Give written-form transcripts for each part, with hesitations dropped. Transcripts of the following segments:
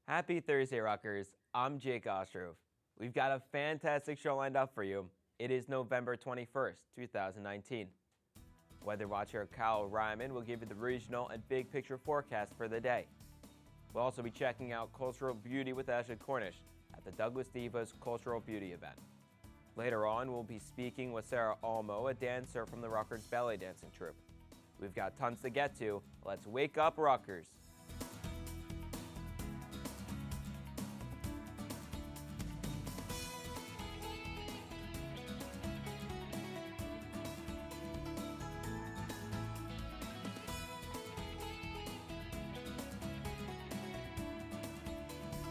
Happy Thursday, Rutgers. I'm Jake Ostrov. We've got a fantastic show lined up for you. It is November 21st, 2019. Weather watcher Kyle Ryman will give you the regional and big picture forecast for the day. We'll also be checking out Cultural Beauty with Ashley Cornish at the Douglas Divas Cultural Beauty event. Later on, we'll be speaking with Sarah Almo, a dancer from the Rutgers Ballet Dancing Troupe. We've got tons to get to. Let's wake up, Rutgers.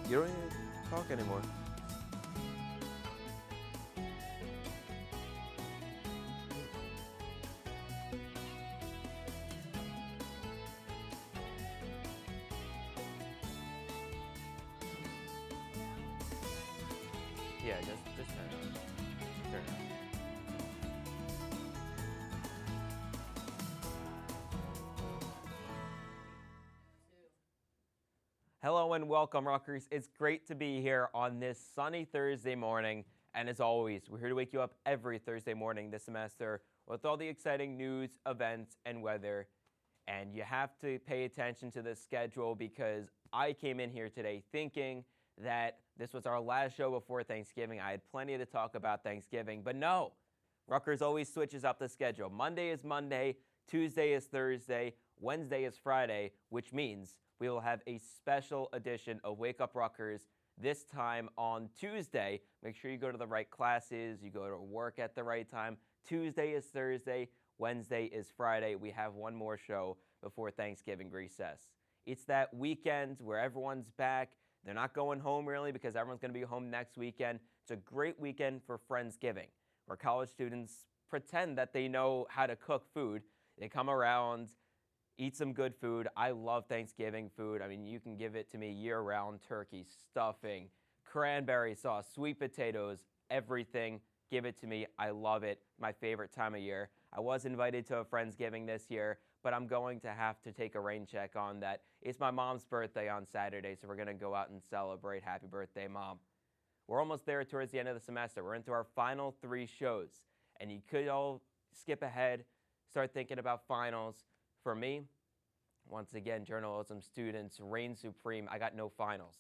You don't need to talk anymore. Yeah, just turn it on. Turn it on. Hello and welcome, Rutgers. It's great to be here on this sunny Thursday morning. And as always, we're here to wake you up every Thursday morning this semester with all the exciting news, events, and weather. And you have to pay attention to the schedule because I came in here today thinking that this was our last show before Thanksgiving. I had plenty to talk about Thanksgiving, but no. Rutgers always switches up the schedule. Monday is Monday, Tuesday is Thursday, Wednesday is Friday, which means we will have a special edition of Wake Up Rutgers this time on Tuesday. Make sure you go to the right classes, you go to work at the right time. Tuesday is Thursday, Wednesday is Friday. We have one more show before Thanksgiving recess. It's that weekend where everyone's back. They're not going home really because everyone's going to be home next weekend. It's a great weekend for Friendsgiving, where college students pretend that they know how to cook food. They come around, eat some good food. I love Thanksgiving food. I mean, you can give it to me year-round: turkey, stuffing, cranberry sauce, sweet potatoes, everything. Give it to me. I love it. My favorite time of year. I was invited to a Friendsgiving this year, but I'm going to have to take a rain check on that. It's my mom's birthday on Saturday, so we're going to go out and celebrate. Happy birthday, Mom. We're almost there towards the end of the semester. We're into our final 3 shows, and you could all skip ahead, start thinking about finals. For me, once again, journalism students reign supreme. I got no finals.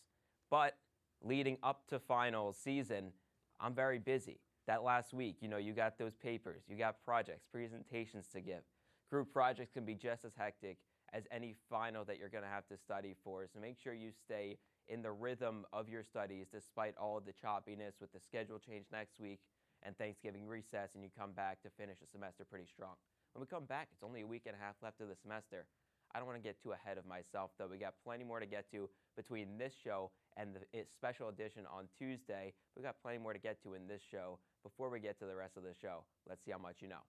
But leading up to finals season, I'm very busy. That last week, you got those papers, you got projects, presentations to give. Group projects can be just as hectic as any final that you're going to have to study for. So make sure you stay in the rhythm of your studies despite all of the choppiness with the schedule change next week and Thanksgiving recess, and you come back to finish the semester pretty strong. When we come back, it's only a week and a half left of the semester. I don't want to get too ahead of myself, though. We got plenty more to get to between this show and the special edition on Tuesday. We've got plenty more to get to in this show. Before we get to the rest of the show, let's see how much you know.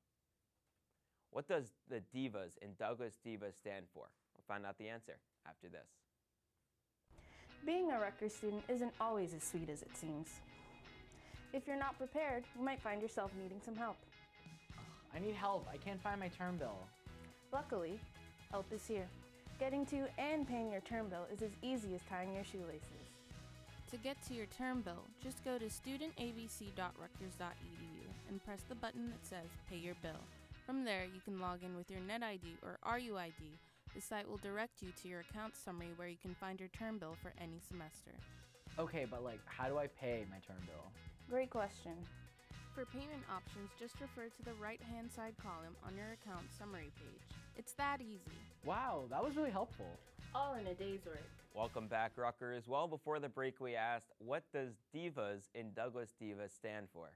What does the DIVAS in Douglas Divas stand for? We'll find out the answer after this. Being a Rutgers student isn't always as sweet as it seems. If you're not prepared, you might find yourself needing some help. I need help. I can't find my term bill. Luckily, help is here. Getting to and paying your term bill is as easy as tying your shoelaces. To get to your term bill, just go to Studentcenters.rutgers.edu and press the button that says Pay Your Bill. From there, you can log in with your NetID or RUID. The site will direct you to your account summary where you can find your term bill for any semester. Okay, but how do I pay my term bill? Great question. For payment options, just refer to the right-hand side column on your account summary page. It's that easy. Wow, that was really helpful. All in a day's work. Welcome back, Rutgers. Well, before the break, we asked, what does DIVAS in Douglas Divas stand for?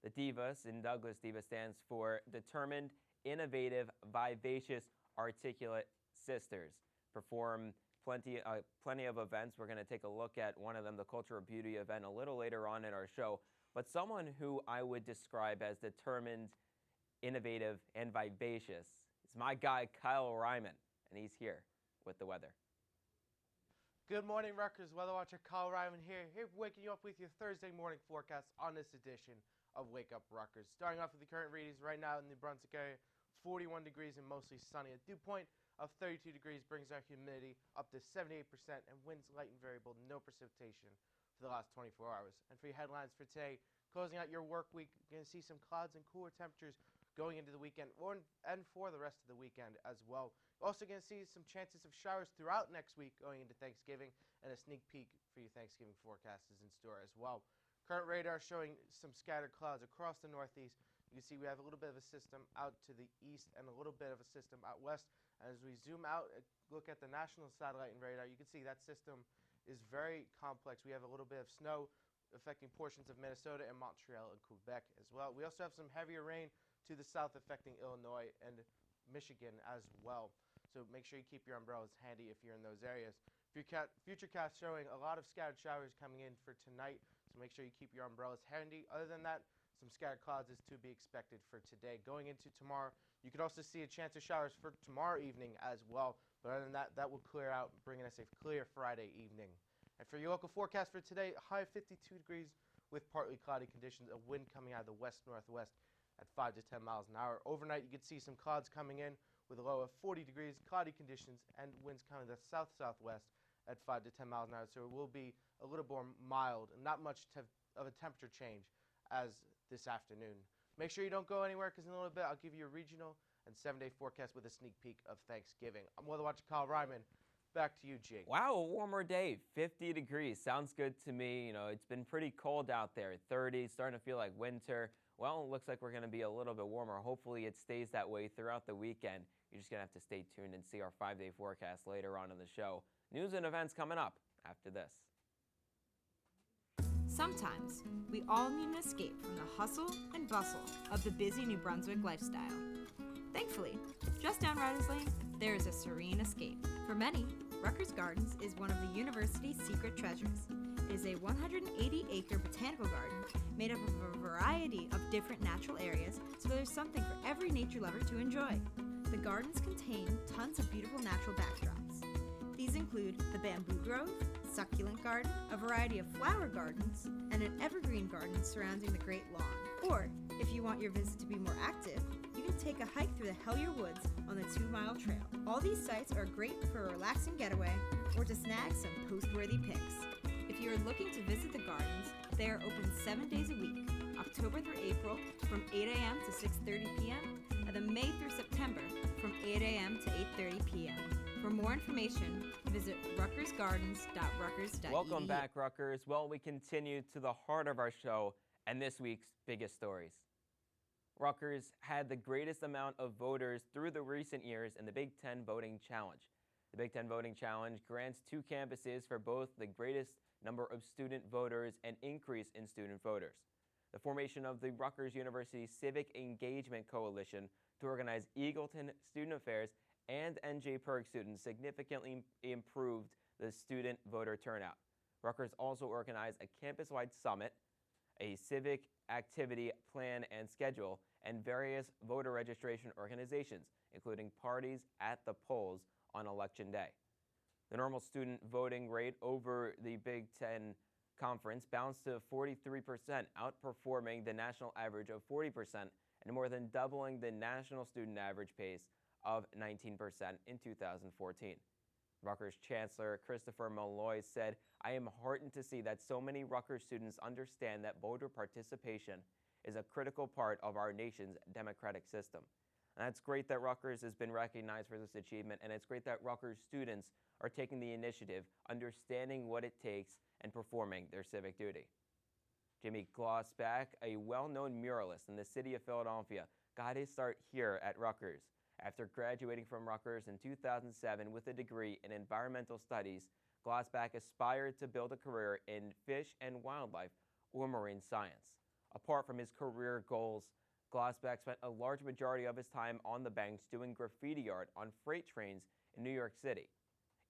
The DIVAS in Douglas Divas stands for Determined, Innovative, Vivacious, Articulate Sisters. Perform plenty of events. We're going to take a look at one of them, the Cultural Beauty event, a little later on in our show. But someone who I would describe as determined, innovative, and vivacious is my guy, Kyle Ryman, and he's here with the weather. Good morning, Rutgers. Weather watcher Kyle Ryman here waking you up with your Thursday morning forecast on this edition of Wake Up Rutgers. Starting off with the current readings right now in the Brunswick area, 41 degrees and mostly sunny. A dew point of 32 degrees brings our humidity up to 78% and winds light and variable, no precipitation for the last 24 hours. And for your headlines for today, closing out your work week, you're going to see some clouds and cooler temperatures going into the weekend and for the rest of the weekend as well. You're also going to see some chances of showers throughout next week going into Thanksgiving, and a sneak peek for your Thanksgiving forecast is in store as well. Current radar showing some scattered clouds across the northeast. You can see we have a little bit of a system out to the east and a little bit of a system out west. And as we zoom out and look at the national satellite and radar, you can see that system is very complex. We have a little bit of snow affecting portions of Minnesota and Montreal and Quebec as well. We also have some heavier rain to the south affecting Illinois and Michigan as well. So make sure you keep your umbrellas handy if you're in those areas. Futurecast showing a lot of scattered showers coming in for tonight, so make sure you keep your umbrellas handy. Other than that, some scattered clouds is to be expected for today. Going into tomorrow, you could also see a chance of showers for tomorrow evening as well. But other than that, that will clear out, bringing us a clear Friday evening. And for your local forecast for today, a high of 52 degrees with partly cloudy conditions, a wind coming out of the west-northwest at 5 to 10 miles an hour. Overnight, you could see some clouds coming in with a low of 40 degrees, cloudy conditions, and winds coming to the south-southwest at 5 to 10 miles an hour. So it will be a little more mild and not much of a temperature change as this afternoon. Make sure you don't go anywhere, because in a little bit I'll give you a regional and 7-day forecast with a sneak peek of Thanksgiving. I'm Weather Watcher Kyle Ryman. Back to you, Jake. Wow, a warmer day, 50 degrees. Sounds good to me. You know, it's been pretty cold out there, 30, starting to feel like winter. Well, it looks like we're going to be a little bit warmer. Hopefully it stays that way throughout the weekend. You're just going to have to stay tuned and see our 5-day forecast later on in the show. News and events coming up after this. Sometimes we all need an escape from the hustle and bustle of the busy New Brunswick lifestyle. Thankfully, just down Riders Lane, there is a serene escape. For many, Rutgers Gardens is one of the university's secret treasures. It is a 180-acre botanical garden made up of a variety of different natural areas, so there's something for every nature lover to enjoy. The gardens contain tons of beautiful natural backdrops. These include the bamboo grove, succulent garden, a variety of flower gardens, and an evergreen garden surrounding the Great Lawn. Or, if you want your visit to be more active, you can take a hike through the Hellier Woods on the 2-mile trail. All these sites are great for a relaxing getaway or to snag some post-worthy pics. If you are looking to visit the gardens, they are open 7 days a week, October through April from 8 a.m. to 6:30 p.m., and then May through September from 8 a.m. to 8:30 p.m. For more information, visit rutgersgardens.rutgers.edu. Welcome back, Rutgers. Well, we continue to the heart of our show and this week's biggest stories. Rutgers had the greatest amount of voters through the recent years in the Big Ten Voting Challenge. The Big Ten Voting Challenge grants 2 campuses for both the greatest number of student voters and increase in student voters. The formation of the Rutgers University Civic Engagement Coalition to organize Eagleton Student Affairs and NJ Perg students significantly improved the student voter turnout. Rutgers also organized a campus-wide summit, a civic activity plan and schedule, and various voter registration organizations, including parties at the polls on Election Day. The normal student voting rate over the Big Ten Conference bounced to 43%, outperforming the national average of 40% and more than doubling the national student average pace of 19% in 2014. Rutgers Chancellor Christopher Malloy said, "I am heartened to see that so many Rutgers students understand that voter participation is a critical part of our nation's democratic system." And that's great that Rutgers has been recognized for this achievement, and it's great that Rutgers students are taking the initiative, understanding what it takes, and performing their civic duty. Jimmy Glossback, a well-known muralist in the city of Philadelphia, got his start here at Rutgers. After graduating from Rutgers in 2007 with a degree in environmental studies, Glossback aspired to build a career in fish and wildlife or marine science. Apart from his career goals, Glossback spent a large majority of his time on the banks doing graffiti art on freight trains in New York City.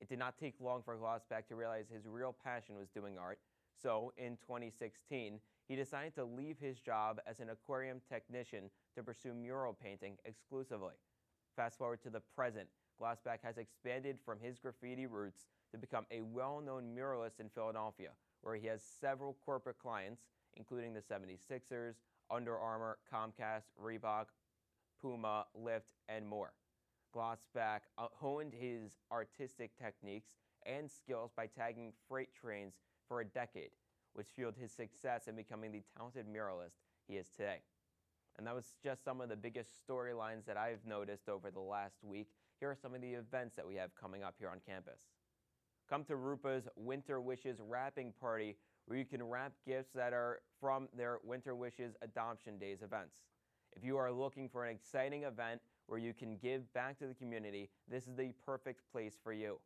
It did not take long for Glossback to realize his real passion was doing art, so in 2016, he decided to leave his job as an aquarium technician to pursue mural painting exclusively. Fast forward to the present, Glossback has expanded from his graffiti roots to become a well-known muralist in Philadelphia, where he has several corporate clients, including the 76ers, Under Armour, Comcast, Reebok, Puma, Lyft, and more. Glossback honed his artistic techniques and skills by tagging freight trains for a decade, which fueled his success in becoming the talented muralist he is today. And that was just some of the biggest storylines that I've noticed over the last week. Here are some of the events that we have coming up here on campus. Come to Rupa's Winter Wishes Wrapping Party, where you can wrap gifts that are from their Winter Wishes Adoption Days events. If you are looking for an exciting event where you can give back to the community, this is the perfect place for you.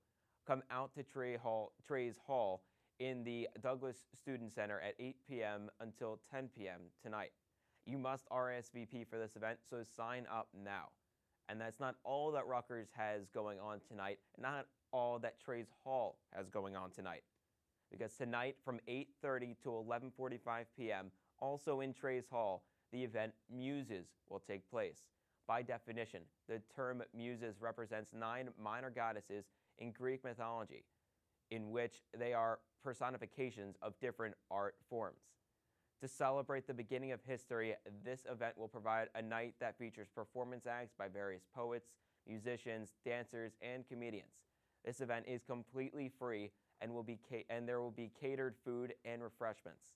Come out to Trey's Hall in the Douglas Student Center at 8 p.m. until 10 p.m. tonight. You must RSVP for this event, so sign up now. And that's not all that Rutgers has going on tonight, and not all that Trey's Hall has going on tonight. Because tonight from 8:30 to 11:45 p.m., also in Trey's Hall, the event Muses will take place. By definition, the term Muses represents 9 minor goddesses in Greek mythology, in which they are personifications of different art forms. To celebrate the beginning of history, this event will provide a night that features performance acts by various poets, musicians, dancers, and comedians. This event is completely free and there will be catered food and refreshments.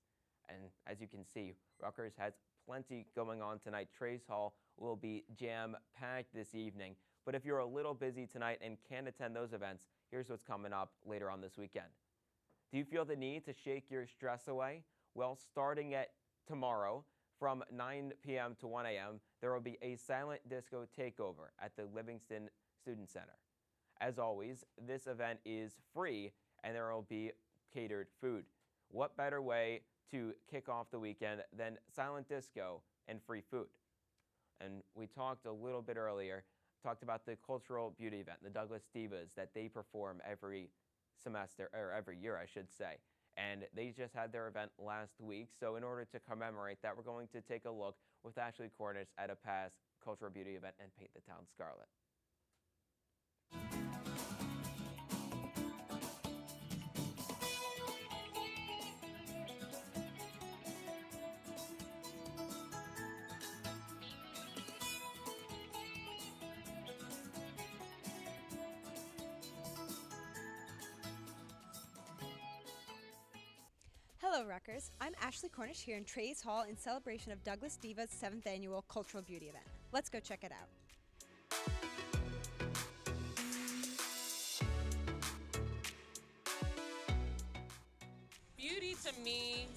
And as you can see, Rutgers has plenty going on tonight. Trey's Hall will be jam-packed this evening. But if you're a little busy tonight and can't attend those events, here's what's coming up later on this weekend. Do you feel the need to shake your stress away? Well, starting at tomorrow from 9 p.m. to 1 a.m., there will be a silent disco takeover at the Livingston Student Center. As always, this event is free and there will be catered food. What better way to kick off the weekend than silent disco and free food? And we talked a little bit earlier, talked about the cultural beauty event, the Douglas Divas, that they perform every semester, or every year, I should say. And they just had their event last week. So in order to commemorate that, we're going to take a look with Ashley Cornish at a past cultural beauty event and paint the town scarlet. Hello, Rutgers. I'm Ashley Cornish here in Trey's Hall in celebration of Douglas Divas' 7th annual Cultural Beauty event. Let's go check it out. Beauty to me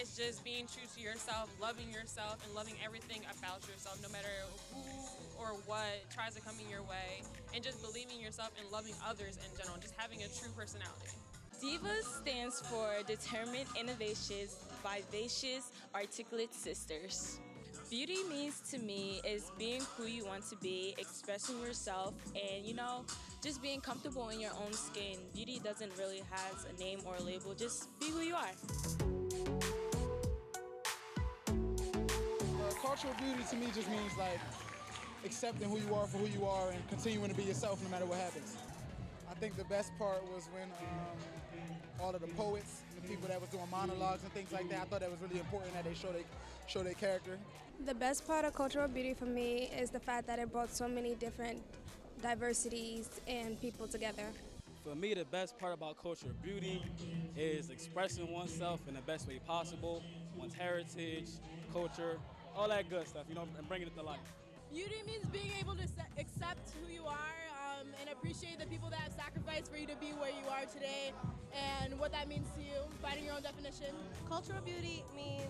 is just being true to yourself, and loving everything about yourself, no matter who or what tries to come in your way, and just believing yourself and loving others in general, just having a true personality. DIVAS stands for Determined, Innovations, Vivacious, Articulate Sisters. Beauty means to me is being who you want to be, expressing yourself, and just being comfortable in your own skin. Beauty doesn't really have a name or a label, just be who you are. Cultural beauty to me just means like accepting who you are for who you are and continuing to be yourself no matter what happens. I think the best part was when all of the poets, the people that was doing monologues and things like that, I thought that was really important that they show their character. The best part of cultural beauty for me is the fact that it brought so many different diversities and people together. For me, the best part about cultural beauty is expressing oneself in the best way possible, one's heritage, culture, all that good stuff, and bringing it to life. Beauty means being able to accept who you are and appreciate the people that have sacrificed for you to be where you are today and what that means to you, finding your own definition. Cultural beauty means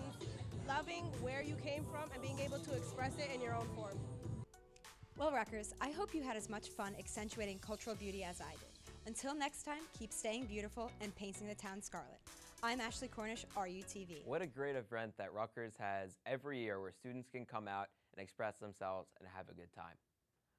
loving where you came from and being able to express it in your own form. Well, Rutgers, I hope you had as much fun accentuating cultural beauty as I did. Until next time, keep staying beautiful and painting the town scarlet. I'm Ashley Cornish, RUTV. What a great event that Rutgers has every year where students can come out and express themselves and have a good time.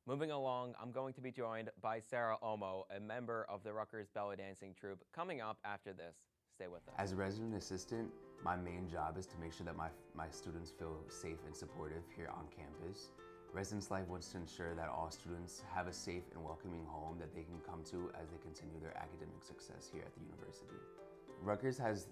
Moving along, I'm going to be joined by Sarah Omo, a member of the Rutgers Belly Dancing Troupe, coming up after this. Stay with us. As a resident assistant, my main job is to make sure that my students feel safe and supportive here on campus. Residence Life wants to ensure that all students have a safe and welcoming home that they can come to as they continue their academic success here at the university. Rutgers has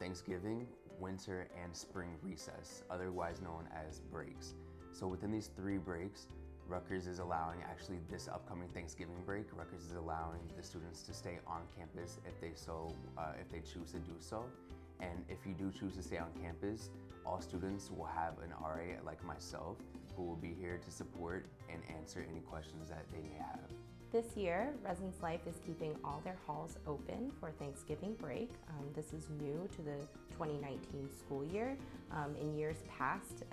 Thanksgiving, winter, and spring recess, otherwise known as breaks. So within these 3 breaks, Rutgers is allowing, actually this upcoming Thanksgiving break, Rutgers is allowing the students to stay on campus if they choose to do so. And if you do choose to stay on campus, all students will have an RA like myself who will be here to support and answer any questions that they may have. This year, Residence Life is keeping all their halls open for Thanksgiving break. This is new to the 2019 school year. In years past,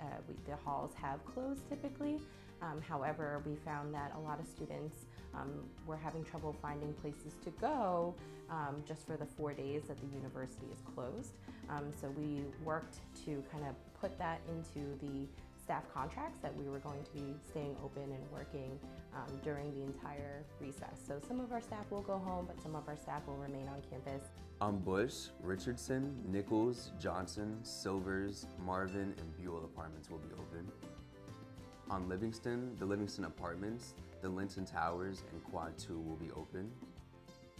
the halls have closed typically. However, we found that a lot of students were having trouble finding places to go just for the 4 days that the university is closed. So we worked to kind of put that into the staff contracts that we were going to be staying open and working during the entire recess. So some of our staff will go home, but some of our staff will remain on campus. On Bush, Richardson, Nichols, Johnson, Silvers, Marvin, and Buell apartments will be open. On Livingston, the Livingston Apartments, the Linton Towers, and Quad 2 will be open.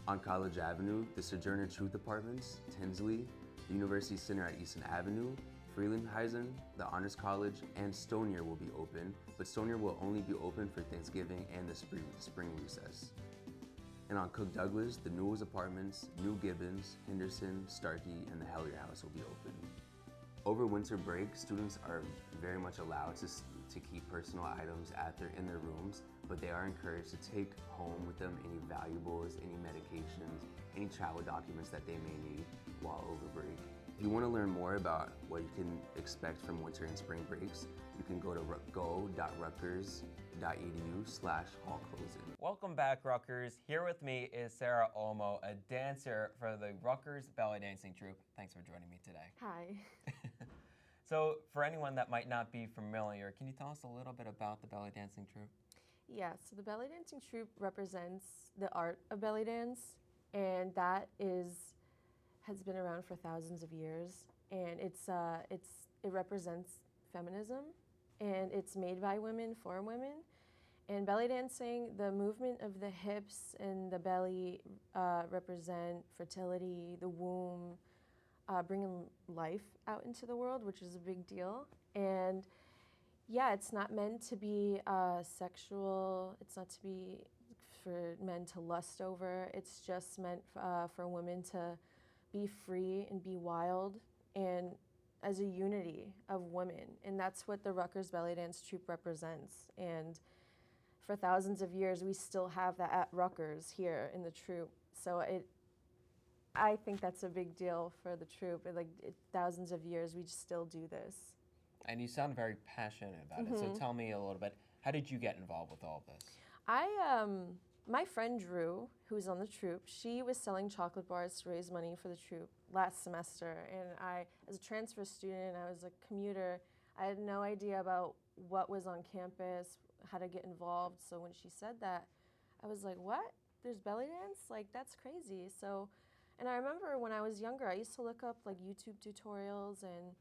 On College Avenue, the Sojourner Truth Apartments, Tinsley, the University Center at Easton Avenue, Freelandheisen, the Honors College, and Stonier will be open, but Stonier will only be open for Thanksgiving and the spring recess. And on Cook Douglas, the Newells Apartments, New Gibbons, Henderson, Starkey, and the Hellier House will be open. Over winter break, students are very much allowed to keep personal items in their rooms, but they are encouraged to take home with them any valuables, any medications, any travel documents that they may need while over break. If you want to learn more about what you can expect from winter and spring breaks, you can go to go.rutgers.edu/hall closing. Welcome back, Rutgers. Here with me is Sarah Olmo, a dancer for the Rutgers Belly Dancing Troupe. Thanks for joining me today. Hi. So for anyone that might not be familiar, can you tell us a little bit about the Belly Dancing Troupe? Yeah, so the Belly Dancing Troupe represents the art of belly dance, and that has been around for thousands of years, and it represents feminism, and it's made by women for women. And belly dancing, the movement of the hips and the belly represent fertility, the womb, bringing life out into the world, which is a big deal. And yeah, it's not meant to be sexual. It's not to be for men to lust over. It's just meant for women to be free and be wild, and as a unity of women. And that's what the Rutgers Belly Dance Troupe represents. And for thousands of years, we still have that at Rutgers here in the troupe. So I think that's a big deal for the troupe. Thousands of years, we still do this. And you sound very passionate about it, so tell me a little bit, how did you get involved with all of this? My friend Drew, who's on the troupe, she was selling chocolate bars to raise money for the troupe last semester. And I, as a transfer student, I was a commuter. I had no idea about what was on campus, how to get involved. So when she said that, I was like, what? There's belly dance? Like, that's crazy. So, and I remember when I was younger, I used to look up like YouTube tutorials and,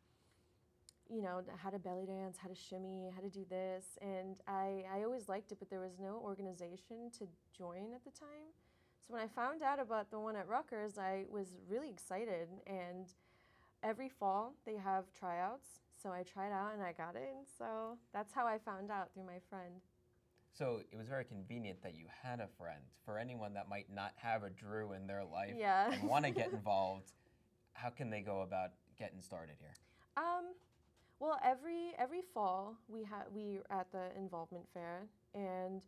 you know, how to belly dance, how to shimmy, how to do this. And I always liked it, but there was no organization to join at the time. So when I found out about the one at Rutgers, I was really excited. And every fall they have tryouts. So I tried out and I got it. And so that's how I found out, through my friend. So it was very convenient that you had a friend. For anyone that might not have a Drew in their life and want to get involved, how can they go about getting started here? Well, every fall we're at the involvement fair, and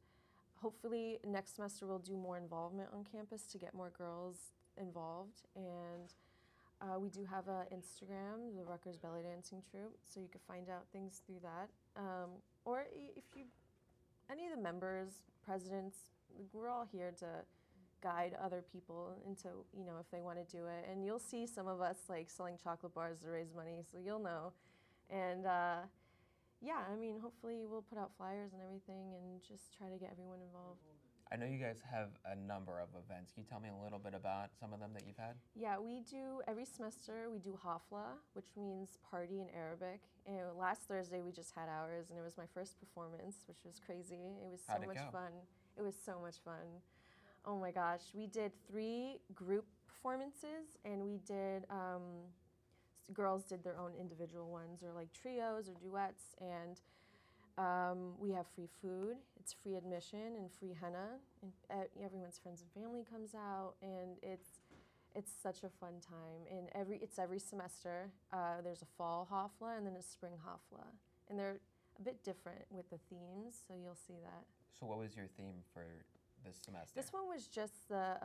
hopefully next semester we'll do more involvement on campus to get more girls involved. And we do have an Instagram, the Rutgers Belly Dancing Troupe, so you can find out things through that. Or if you, any of the members, presidents, we're all here to guide other people into, you know, if they want to do it. And you'll see some of us like selling chocolate bars to raise money, so you'll know. And yeah, I mean, hopefully we'll put out flyers and everything and just try to get everyone involved. I know you guys have a number of events. Can you tell me a little bit about some of them that you've had? Yeah, we do, every semester we do hafla, which means party in Arabic. And last Thursday we just had ours, and it was my first performance, which was crazy. It was so much fun. It was so much fun. Oh my gosh, we did 3 group performances, and we did, girls did their own individual ones, or like trios or duets, and We have free food. It's free admission and free henna. And everyone's friends and family comes out, and it's such a fun time. And it's every semester. There's a fall hafla and then a spring hafla, and they're a bit different with the themes. So you'll see that. So what was your theme for this semester? This one was just the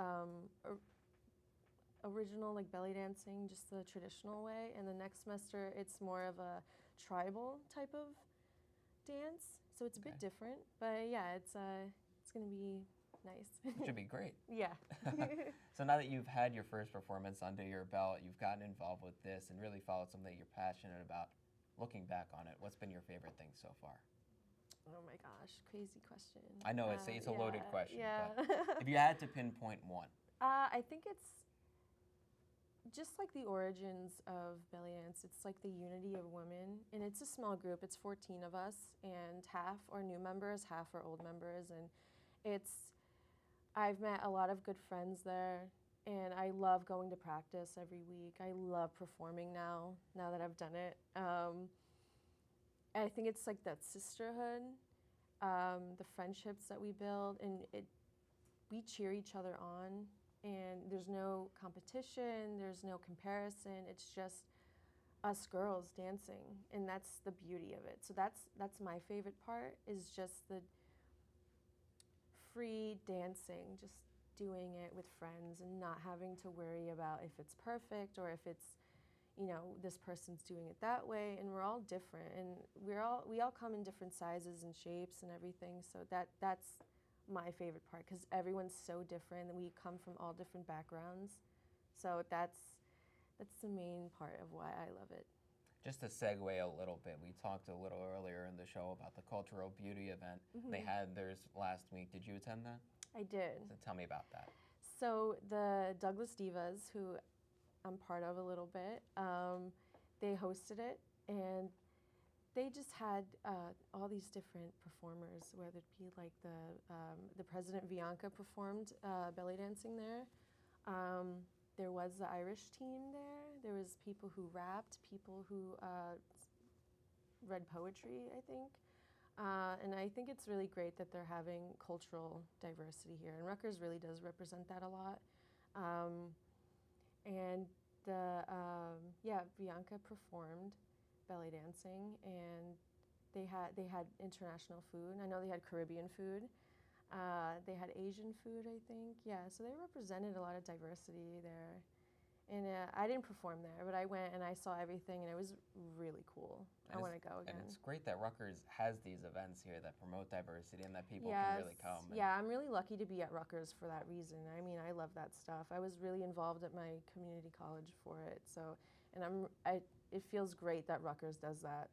original like belly dancing, just the traditional way. And the next semester, it's more of a tribal type of dance. So it's a bit different, but yeah, it's gonna be nice. It should be great. Yeah. So now that you've had your first performance under your belt, you've gotten involved with this and really followed something that you're passionate about. Looking back on it, what's been your favorite thing so far? Oh my gosh, crazy question. I know it's a loaded question, yeah. but if you had to pinpoint one. I think it's just like the origins of belly dance. It's like the unity of women, and it's a small group. It's 14 of us, and half are new members, half are old members, and I've met a lot of good friends there, and I love going to practice every week. I love performing now that I've done it. I think it's like that sisterhood, the friendships that we build, and we cheer each other on, and there's no competition, there's no comparison. It's just us girls dancing, and that's the beauty of it. So that's my favorite part, is just the free dancing, just doing it with friends and not having to worry about if it's perfect or if it's, this person's doing it that way. And we're all different, and we all come in different sizes and shapes and everything. So that's my favorite part, because everyone's so different and we come from all different backgrounds. So that's the main part of why I love it. Just to segue a little bit, we talked a little earlier in the show about the Cultural Beauty event. Mm-hmm. They had theirs last week. Did you attend that? I did. So tell me about that. So the Douglas Divas, who I'm part of a little bit, they hosted it, and they just had all these different performers, whether it be like the President Bianca performed belly dancing there. There was the Irish team there. There was people who rapped, people who read poetry, I think. And I think it's really great that they're having cultural diversity here. And Rutgers really does represent that a lot. And Bianca performed belly dancing, and they had international food. I know they had Caribbean food. They had Asian food, I think. Yeah, so they represented a lot of diversity there. And I didn't perform there, but I went and I saw everything, and it was really cool. I want to go again. And it's great that Rutgers has these events here that promote diversity and that people can really come. Yeah, I'm really lucky to be at Rutgers for that reason. I mean, I love that stuff. I was really involved at my community college for it. So, and it feels great that Rutgers does that.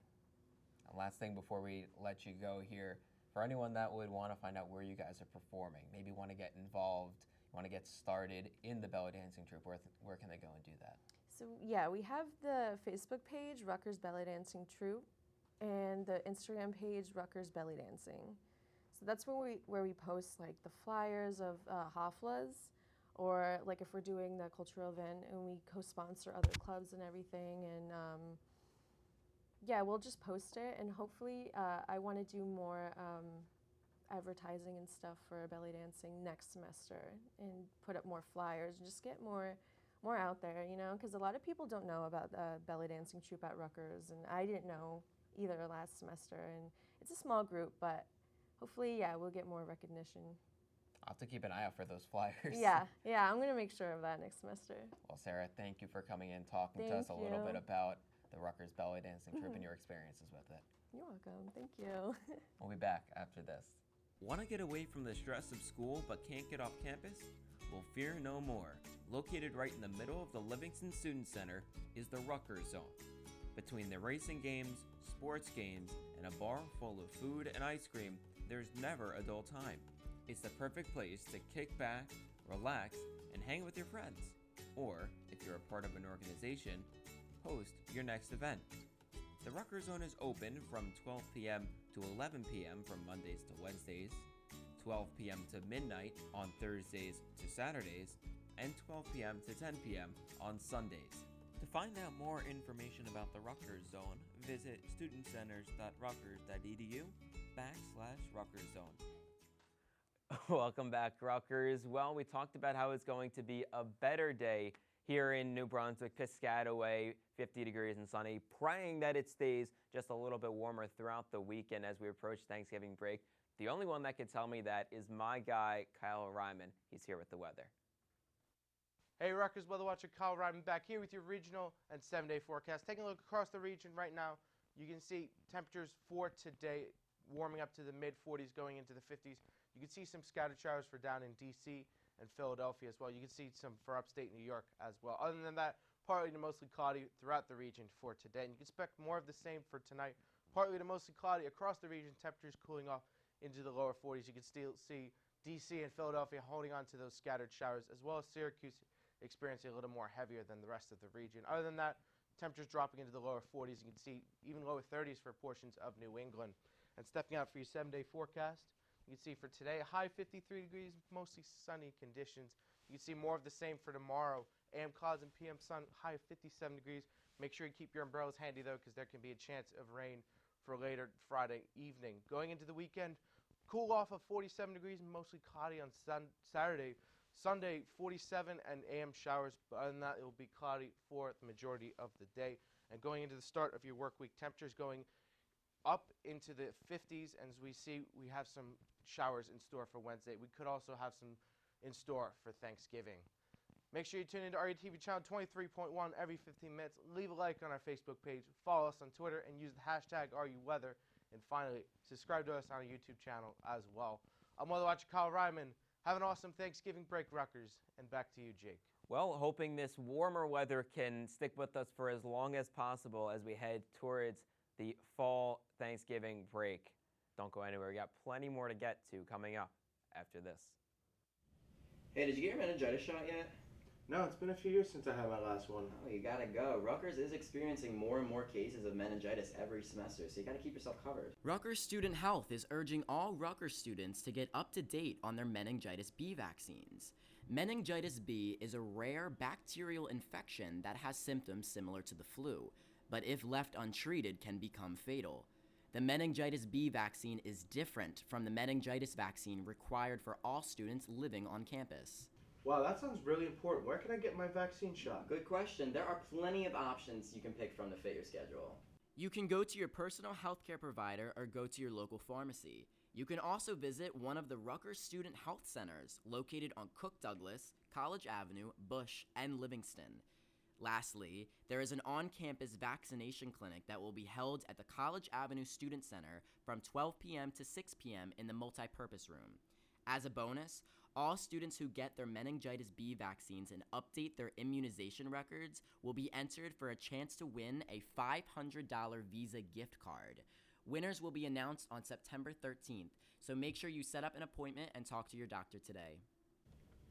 And last thing before we let you go here, for anyone that would want to find out where you guys are performing, maybe want to get involved, want to get started in the belly dancing troupe, where can they go and do that? So yeah, we have the Facebook page, Rutgers Belly Dancing Troupe, and the Instagram page, Rutgers Belly Dancing. So that's where we post like the flyers of haflas, or like if we're doing the cultural event, and we co-sponsor other clubs and everything. And we'll just post it, and hopefully I want to do more advertising and stuff for belly dancing next semester, and put up more flyers and just get more out there, because a lot of people don't know about the belly dancing troupe at Rutgers, and I didn't know either last semester. And it's a small group, but hopefully, we'll get more recognition. I'll have to keep an eye out for those flyers. Yeah, I'm going to make sure of that next semester. Well, Sarah, thank you for coming in, talking to us a little bit about the Rutgers Belly Dancing Troupe and your experiences with it. You're welcome. Thank you. We'll be back after this. Want to get away from the stress of school but can't get off campus? Well, fear no more. Located right in the middle of the Livingston Student Center is the Rutgers Zone. Between the racing games, sports games, and a bar full of food and ice cream, there's never a dull time. It's the perfect place to kick back, relax, and hang with your friends. Or, if you're a part of an organization, host your next event. The Rutgers Zone is open from 12 p.m. to 11 p.m. from Mondays to Wednesdays, 12 p.m. to midnight on Thursdays to Saturdays, and 12 p.m. to 10 p.m. on Sundays. To find out more information about the Rutgers Zone, visit studentcenters.rutgers.edu/Rutgers Zone. Welcome back, Rutgers. Well, we talked about how it's going to be a better day here in New Brunswick, Piscataway, 50 degrees and sunny, praying that it stays just a little bit warmer throughout the weekend as we approach Thanksgiving break. The only one that can tell me that is my guy, Kyle Ryman. He's here with the weather. Hey, Rutgers weather watcher Kyle Ryman back here with your regional and 7-day forecast. Taking a look across the region right now, you can see temperatures for today warming up to the mid-40s, going into the 50s. You can see some scattered showers for down in D.C. and Philadelphia as well. You can see some for upstate New York as well. Other than that, partly to mostly cloudy throughout the region for today. And you can expect more of the same for tonight. Partly to mostly cloudy across the region, temperatures cooling off into the lower 40s. You can still see D.C. and Philadelphia holding on to those scattered showers, as well as Syracuse experiencing a little more heavier than the rest of the region. Other than that, temperatures dropping into the lower 40s. You can see even lower 30s for portions of New England. And stepping out for your 7-day forecast, you can see for today, a high 53 degrees, mostly sunny conditions. You can see more of the same for tomorrow. AM clouds and PM sun, high of 57 degrees. Make sure you keep your umbrellas handy, though, because there can be a chance of rain for later Friday evening. Going into the weekend, cool off of 47 degrees, mostly cloudy on Saturday. Sunday, 47 and AM showers, but other than that, it will be cloudy for the majority of the day. And going into the start of your work week, temperatures going up into the 50s, and as we see, we have some showers in store for Wednesday. We could also have some in store for Thanksgiving. Make sure you tune into RUTV channel 23.1 every 15 minutes. Leave a like on our Facebook page. Follow us on Twitter and use the hashtag RUWeather. And finally, subscribe to us on our YouTube channel as well. I'm weather watcher Kyle Ryman. Have an awesome Thanksgiving break, Rutgers. And back to you, Jake. Well, hoping this warmer weather can stick with us for as long as possible as we head towards the fall Thanksgiving break. Don't go anywhere. We got plenty more to get to coming up after this. Hey, did you get your meningitis shot yet? No, it's been a few years since I had my last one. Oh, you gotta go. Rutgers is experiencing more and more cases of meningitis every semester, so you gotta keep yourself covered. Rutgers Student Health is urging all Rutgers students to get up to date on their meningitis B vaccines. Meningitis B is a rare bacterial infection that has symptoms similar to the flu, but if left untreated can become fatal. The meningitis B vaccine is different from the meningitis vaccine required for all students living on campus. Wow, that sounds really important. Where can I get my vaccine shot? Good question. There are plenty of options you can pick from to fit your schedule. You can go to your personal healthcare provider or go to your local pharmacy. You can also visit one of the Rutgers Student Health Centers located on Cook Douglas, College Avenue, Bush, and Livingston. Lastly, there is an on-campus vaccination clinic that will be held at the College Avenue Student Center from 12 p.m. to 6 p.m. in the multipurpose room. As a bonus, all students who get their meningitis B vaccines and update their immunization records will be entered for a chance to win a $500 Visa gift card. Winners will be announced on September 13th, so make sure you set up an appointment and talk to your doctor today.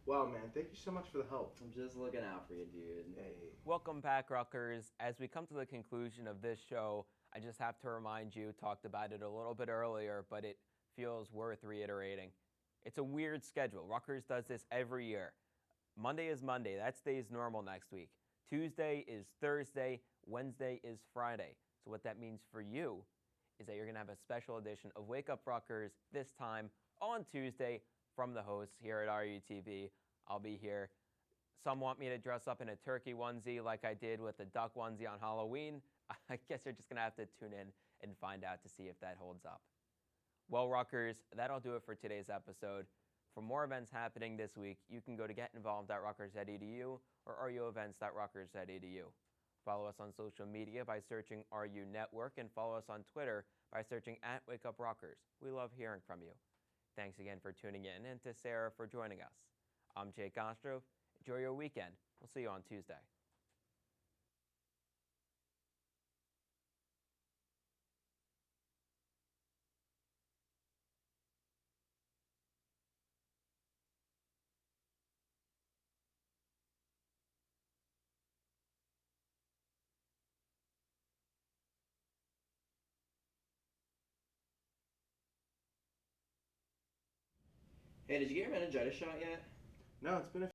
Wow, man, thank you so much for the help. I'm just looking out for you, dude. Hey. Welcome back, Rutgers. As we come to the conclusion of this show, I just have to remind you, talked about it a little bit earlier, but it feels worth reiterating. It's a weird schedule. Rutgers does this every year. Monday is Monday. That stays normal next week. Tuesday is Thursday. Wednesday is Friday. So what that means for you is that you're going to have a special edition of Wake Up Rutgers this time on Tuesday from the hosts here at RUTV. I'll be here. Some want me to dress up in a turkey onesie like I did with the duck onesie on Halloween. I guess you're just going to have to tune in and find out to see if that holds up. Well, Rutgers, that'll do it for today's episode. For more events happening this week, you can go to getinvolved.rutgers.edu or ruevents.rutgers.edu. Follow us on social media by searching RU Network and follow us on Twitter by searching @WakeUpRutgers. We love hearing from you. Thanks again for tuning in and to Sarah for joining us. I'm Jake Ostrov. Enjoy your weekend. We'll see you on Tuesday. Hey, did you get your meningitis shot yet? No, it's been a